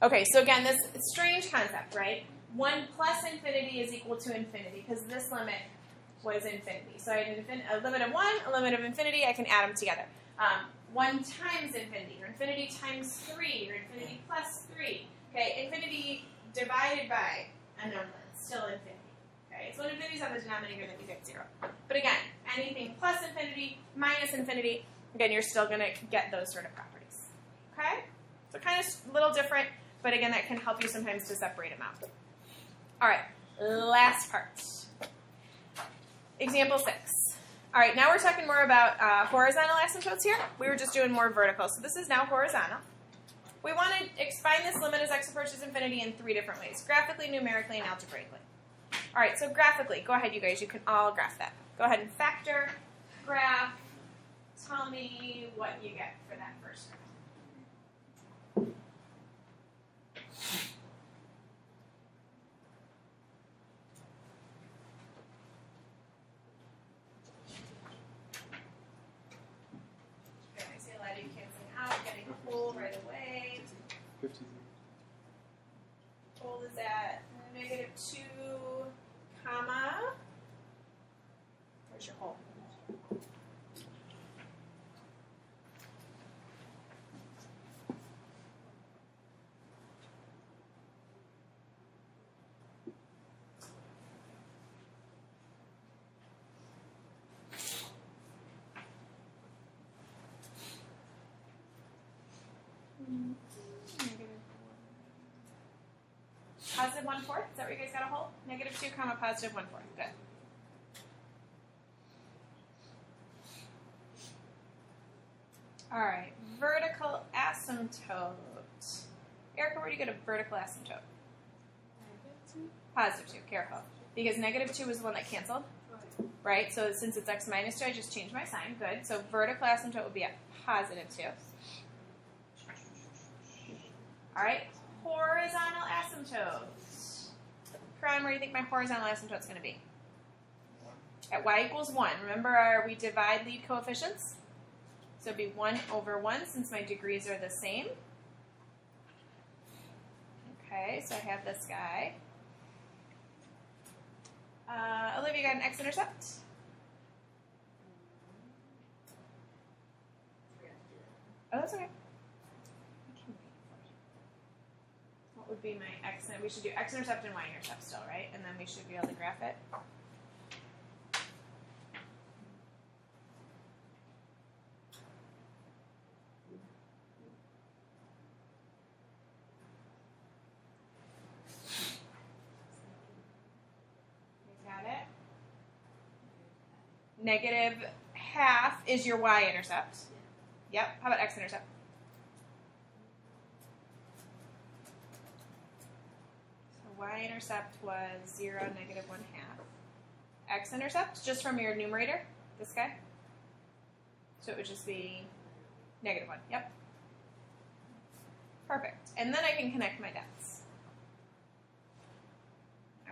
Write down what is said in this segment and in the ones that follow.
Okay, so again, this strange concept, right? 1 plus infinity is equal to infinity because this limit was infinity. So I had a limit of 1, a limit of infinity. I can add them together. 1 times infinity, or infinity times 3, or infinity plus 3. Okay, infinity divided by a number, it's still infinity. Okay, so when infinity's on the denominator, then you get 0. But again, anything plus infinity, minus infinity, again, you're still going to get those sort of properties. Okay? So kind of a little different, but again, that can help you sometimes to separate them out. All right, last part. Example 6. All right, now we're talking more about horizontal asymptotes here. We were just doing more vertical, so this is now horizontal. We want to find this limit as x approaches infinity in 3 different ways: graphically, numerically, and algebraically. All right, so graphically, go ahead, you guys. You can all graph that. Go ahead and factor, graph. Tell me what you get for that first graph. I see a lot of you canceling out, getting cold right away. 53. Cold is at -2, comma. Where's your hole? Positive 1/4. Is that where you guys got a hole? -2, comma, positive 1/4. Good. All right. Vertical asymptote. Erica, where do you get a vertical asymptote? Positive 2. Careful. Because -2 was the one that canceled. Right? So since it's x minus 2, I just changed my sign. Good. So vertical asymptote would be at positive 2. All right. Horizontal asymptote. Kron, where do you think my horizontal asymptote is going to be? At y equals 1. Remember, we divide lead coefficients? So it'd be 1/1 since my degrees are the same. Okay, so I have this guy. Olivia, got an x-intercept? Oh, that's okay. What would be my x? We should do x-intercept and y-intercept still, right? And then we should be able to graph it. -½ is your y-intercept. Yep. How about x-intercept? So y-intercept was 0, -1/2. X-intercept, just from your numerator, this guy. So it would just be -1. Yep. Perfect. And then I can connect my dots.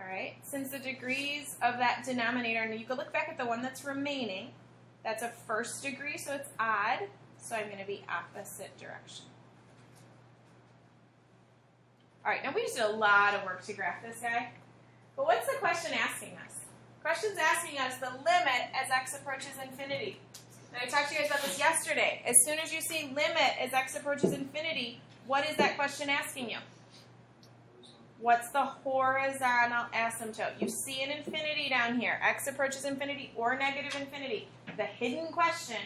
All right, since the degrees of that denominator, and you can look back at the one that's remaining, that's a first degree, so it's odd, so I'm going to be opposite direction. All right, now we just did a lot of work to graph this guy, but what's the question asking us? The question's asking us the limit as x approaches infinity. And I talked to you guys about this yesterday. As soon as you see limit as x approaches infinity, what is that question asking you? What's the horizontal asymptote? You see an infinity down here. X approaches infinity or negative infinity. The hidden question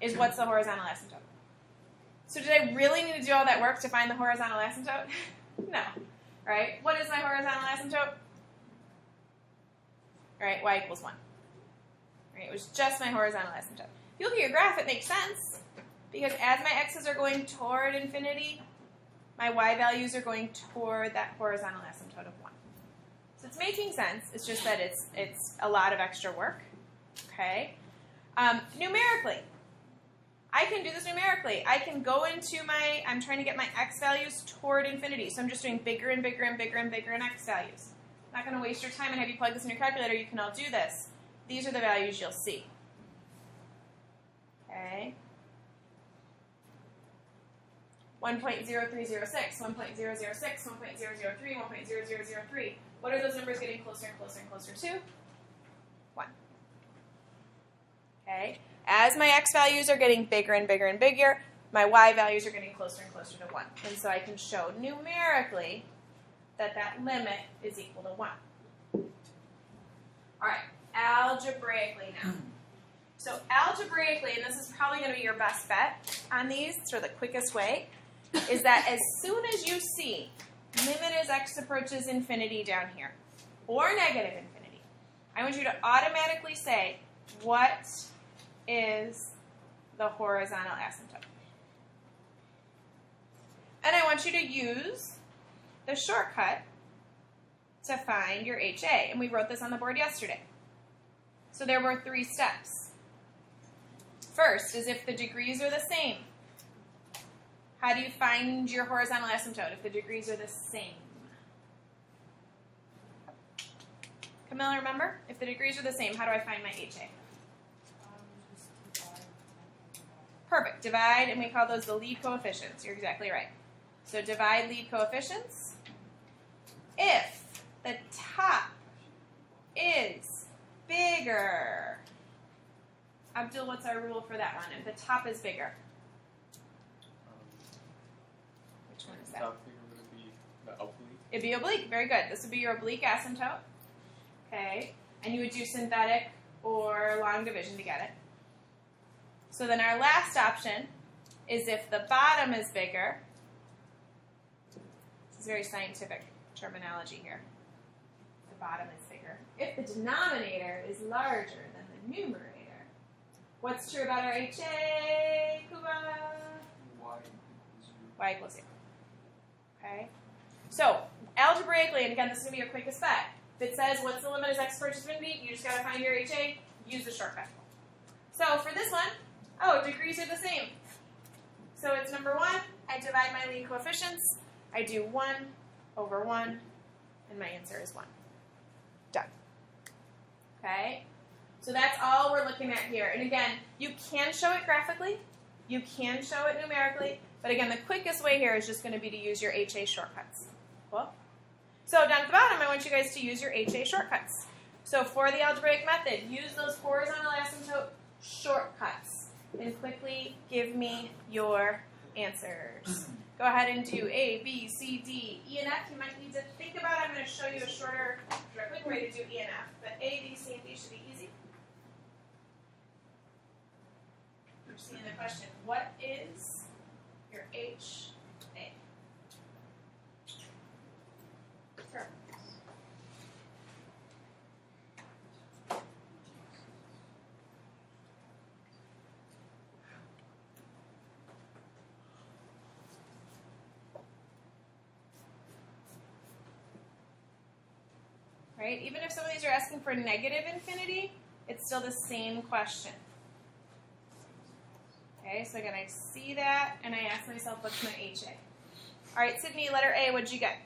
is what's the horizontal asymptote? So did I really need to do all that work to find the horizontal asymptote? No. Right? What is my horizontal asymptote? Right? Y equals 1. Right? It was just my horizontal asymptote. If you look at your graph, it makes sense. Because as my x's are going toward infinity, my y values are going toward that horizontal asymptote of 1. So it's making sense. It's just that it's a lot of extra work. Okay? Numerically, I can do this numerically. I can go into I'm trying to get my x values toward infinity. So I'm just doing bigger and bigger and bigger and bigger in x values. I'm not going to waste your time and have you plug this in your calculator. You can all do this. These are the values you'll see. Okay? 1.0306, 1.006, 1.003, 1.0003. What are those numbers getting closer and closer and closer to? 1. Okay. As my x values are getting bigger and bigger and bigger, my y values are getting closer and closer to 1. And so I can show numerically that that limit is equal to 1. All right, algebraically now. So algebraically, and this is probably going to be your best bet on these, or the quickest way, is that as soon as you see limit as x approaches infinity down here, or negative infinity, I want you to automatically say, what is the horizontal asymptote? And I want you to use the shortcut to find your HA. And we wrote this on the board yesterday. So there were 3 steps. First is if the degrees are the same. How do you find your horizontal asymptote if the degrees are the same? Camilla, remember? If the degrees are the same, how do I find my HA? Perfect. Divide, and we call those the lead coefficients. You're exactly right. So divide lead coefficients. If the top is bigger, Abdul, what's our rule for that one? If the top is bigger. Which one is that? Top figure would be the oblique. It'd be oblique. Very good. This would be your oblique asymptote. Okay. And you would do synthetic or long division to get it. So then our last option is if the bottom is bigger. This is very scientific terminology here. The bottom is bigger. If the denominator is larger than the numerator. What's true about our HA, Kuba? Y equals 0. Okay? So, algebraically, and again, this is going to be your quickest bet. If it says, what's the limit as x approaches infinity, you just got to find your HA, use the shortcut. So, for this one, degrees are the same. So, it's number 1, I divide my lead coefficients, I do 1 over 1, and my answer is 1. Done. Okay? So that's all we're looking at here. And again, you can show it graphically, you can show it numerically, but again, the quickest way here is just going to be to use your HA shortcuts. Cool? So down at the bottom, I want you guys to use your HA shortcuts. So for the algebraic method, use those horizontal asymptote shortcuts and quickly give me your answers. Go ahead and do A, B, C, D, E, and F. You might need to think about it. I'm going to show you a shorter, quick way to do E and F. But A, B, C, and D should be easy. You're seeing the question, what is your HA? Sure. Right? Even if some of these are asking for negative infinity, it's still the same question. Okay, so again, I see that, and I ask myself, what's my HA? All right, Sydney, letter A, what'd you get?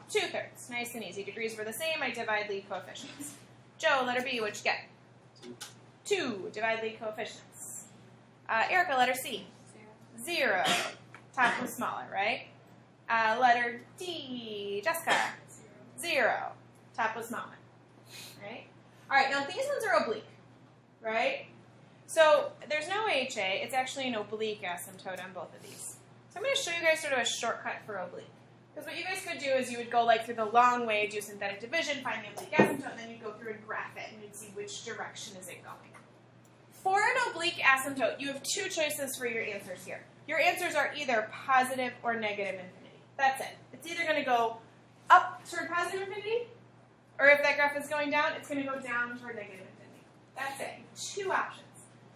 2/3. Nice and easy. Degrees were the same. I divide lead coefficients. Joe, letter B, what'd you get? 2. Divide lead coefficients. Erica, letter C. 0. Top was smaller, right? Letter D. Jessica. 0. Top was smaller. Right? All right, now these ones are oblique, right? So there's no HA. It's actually an oblique asymptote on both of these. So I'm going to show you guys sort of a shortcut for oblique. Because what you guys could do is you would go like through the long way, do synthetic division, find the oblique asymptote, and then you'd go through and graph it, and you'd see which direction is it going. For an oblique asymptote, you have 2 choices for your answers here. Your answers are either positive or negative infinity. That's it. It's either going to go up toward positive infinity, or if that graph is going down, it's going to go down toward negative infinity. That's it. 2 options.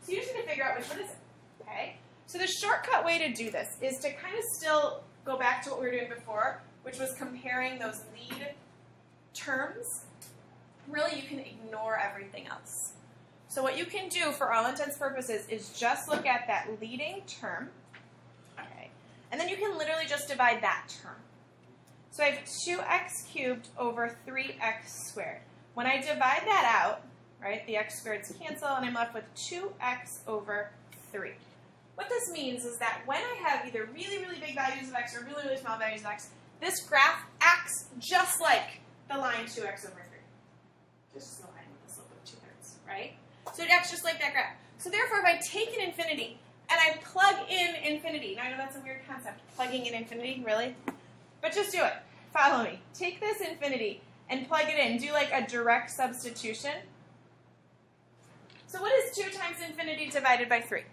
So you just need to figure out which one is it. Okay? So the shortcut way to do this is to kind of still go back to what we were doing before, which was comparing those lead terms. Really, you can ignore everything else. So what you can do for all intents and purposes is just look at that leading term. Okay? And then you can literally just divide that term. So I have 2x cubed over 3x squared. When I divide that out, right, the x squareds cancel, and I'm left with 2x over 3. What this means is that when I have either really, really big values of x or really, really small values of x, this graph acts just like the line 2x over 3. Just the line with the slope of 2/3, right? So it acts just like that graph. So therefore, if I take an infinity and I plug in infinity, now I know that's a weird concept, plugging in infinity, really? But just do it. Follow me. Take this infinity and plug it in. Do like a direct substitution. So what is 2 times infinity divided by 3?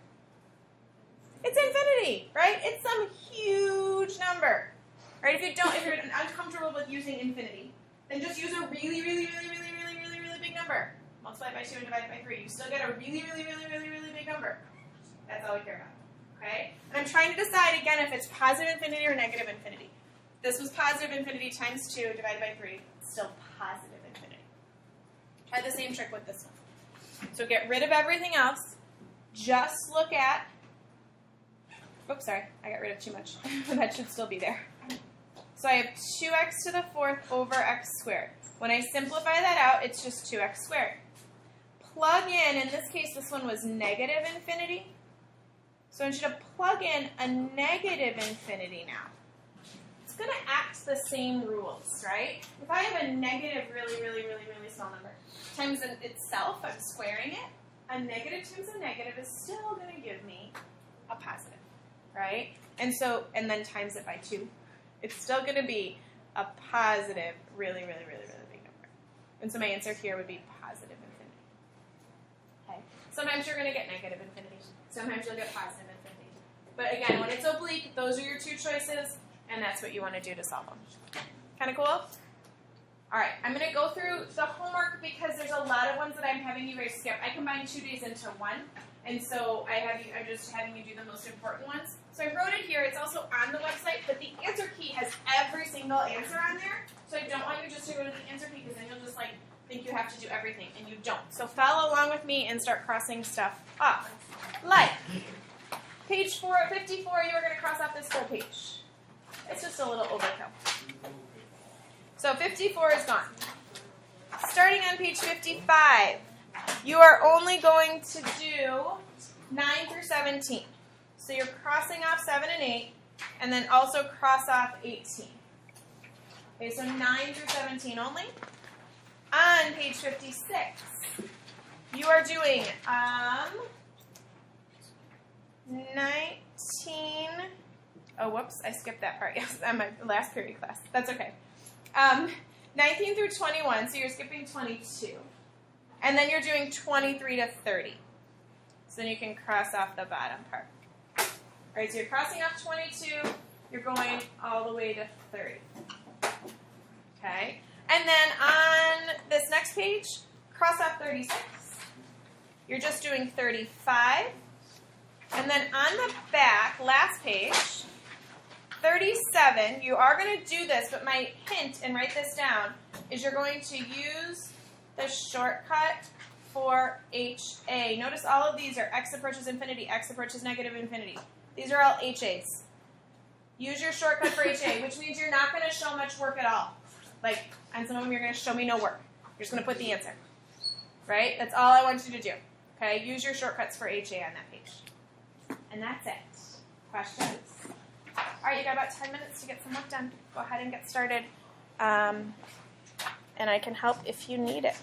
It's infinity, right? It's some huge number, right? If you're uncomfortable with using infinity, then just use a really, really, really, really, really, really, really big number. Multiply by 2 and divide by 3. You still get a really, really, really, really, really big number. That's all we care about, okay? And I'm trying to decide, again, if it's positive infinity or negative infinity. This was positive infinity times 2 divided by 3. It's still positive infinity. Try the same trick with this one. So get rid of everything else. Just look at, oops, sorry, I got rid of too much. That should still be there. So I have 2x to the 4th over x squared. When I simplify that out, it's just 2x squared. Plug in this case, this one was negative infinity. So I want you to plug in a negative infinity now. It's going to act the same rules, right? If I have a negative really, really, really, really small number times itself, I'm squaring it. A negative times a negative is still going to give me a positive, right? And then times it by 2. It's still going to be a positive, really, really, really, really big number. And so my answer here would be positive infinity. Okay. Sometimes you're going to get negative infinity. Sometimes you'll get positive infinity. But again, when it's oblique, those are your 2 choices, and that's what you want to do to solve them. Kind of cool? All right, I'm going to go through the homework because there's a lot of ones that I'm having you guys skip. I combined 2 days into one, and so I'm just having you do the most important ones. So I wrote it here. It's also on the website, but the answer key has every single answer on there. So I don't want you just to go to the answer key because then you'll just think you have to do everything, and you don't. So follow along with me and start crossing stuff off. Like page 54, you are going to cross off this whole page. It's just a little overkill. So 54 is gone. Starting on page 55, you are only going to do 9 through 17. So you're crossing off 7 and 8, and then also cross off 18. Okay, so 9 through 17 only. On page 56, you are doing 19. Oh, whoops, I skipped that part. Yes, on my last period class. That's okay. 19 through 21, so you're skipping 22. And then you're doing 23 to 30. So then you can cross off the bottom part. All right, so you're crossing off 22. You're going all the way to 30. Okay? And then on this next page, cross off 36. You're just doing 35. And then on the back, last page, 37, you are going to do this, but my hint, and write this down, is you're going to use the shortcut for HA. Notice all of these are x approaches infinity, x approaches negative infinity. These are all HAs. Use your shortcut for HA, which means you're not going to show much work at all. Like, on some of them, you're going to show me no work. You're just going to put the answer. Right? That's all I want you to do. Okay? Use your shortcuts for HA on that page. And that's it. Questions? All right, you got about 10 minutes to get some work done. Go ahead and get started. And I can help if you need it.